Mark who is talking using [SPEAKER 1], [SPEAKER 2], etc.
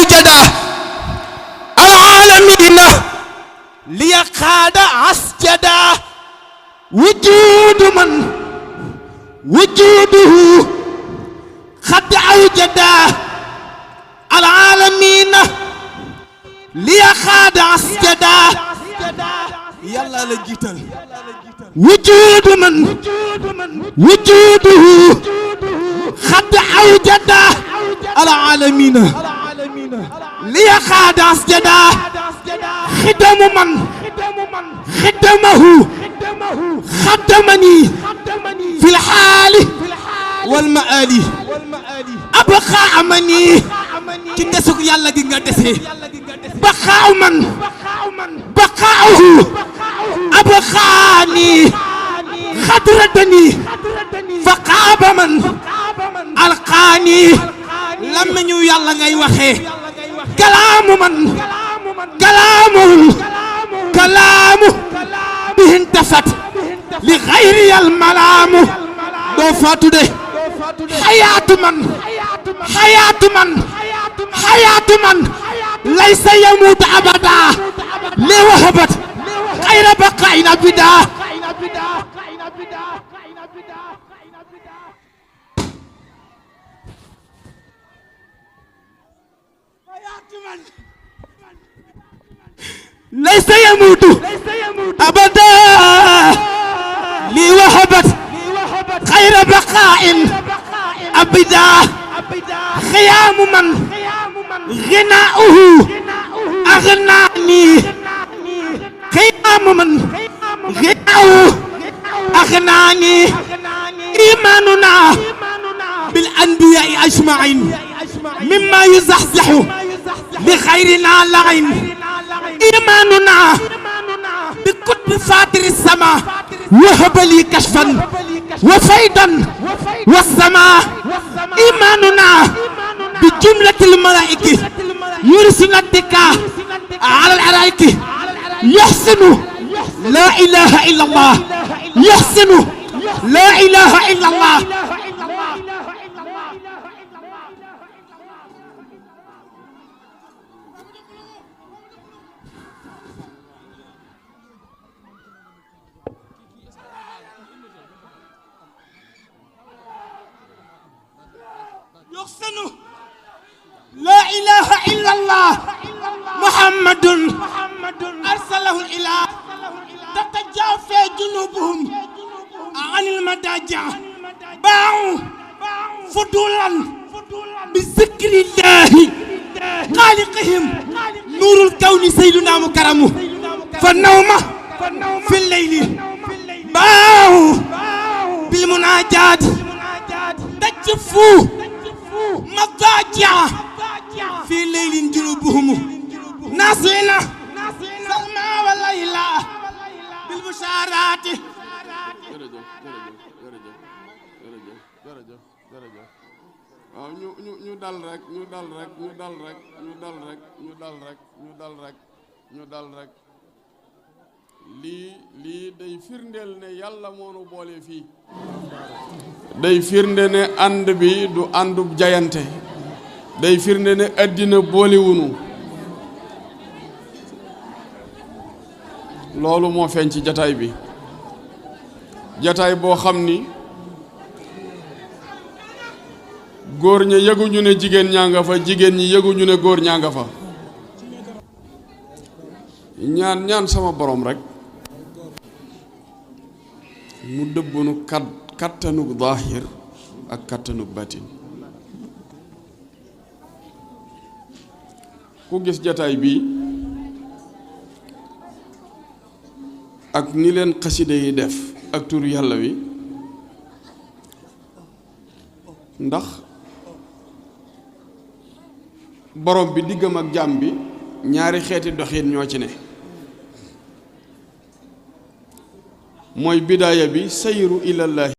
[SPEAKER 1] أوجد العالمين ليقاد أسجدا وجود من وجوده قد أوجد العالمين ليقاد أسجدا يلا لجيتل وجود من وجوده قد أوجد العالمين ليقاد أسجدا خدم من خدمه خدمني في الحال والمآل أبقى أمني كندسك يلا جنga dese بقاء من بقاؤه أبقاني خدرتني فقاب من ألقاني لما نيو يلا ngay waxe كلام من كلام به انتفت لغير الملام دو فاتو ده حياة من ليس يموت أبدا لوهبت غير بقاء أبدا ليس يموت أبدا لي وهبت خير بقاء أبدا خيام من غناؤه أغناني خيام من غناؤه أغناني إيماننا بالأنبياء أجمعين مما يزحزح لخيرنا لعين إيماننا بكتب فاتر السماء وهب لي كشفا وفيدا والسماء إيماننا بجملة الملائكة يرسل الدكاء على العرائك يحسن لا إله إلا الله يحسن لا إله إلا الله يحسن لا إله إلا الله محمد أرسله الإله تتجافى جنوبهم عن المضاجع باعوا فضولا بذكر الله خالقهم نور الكون سيدنا مكرمه فالنوم في الليل باعوا بالمناجات تجفوا مضاجع في ليل جنوبهم ناصرنا سلمى والليلى بالبشارات
[SPEAKER 2] ñu dal rek lii day firndeel ne yàlla moo nu boole fii day firnde ne ànd bi du àndub jayante day firnde ne àddina boolewunu loolu moo feeñ ci jataay bi jataay boo xam ni góor ña yëguñu ne jigéen ñaa nga fa jigéen ñi yëguñu ne góor ñaa nga fa ñaan sama borom rek mu dëbbunu kattanug zaahir ak kattanug batin ku gis jataay bi ak ni leen xaside yi def ak turu yàlla wi ndax borom bi diggam ak jaam bi ñaari xeeti doxin ñoo ci ne mooy bidaaya bi sayru ilallahi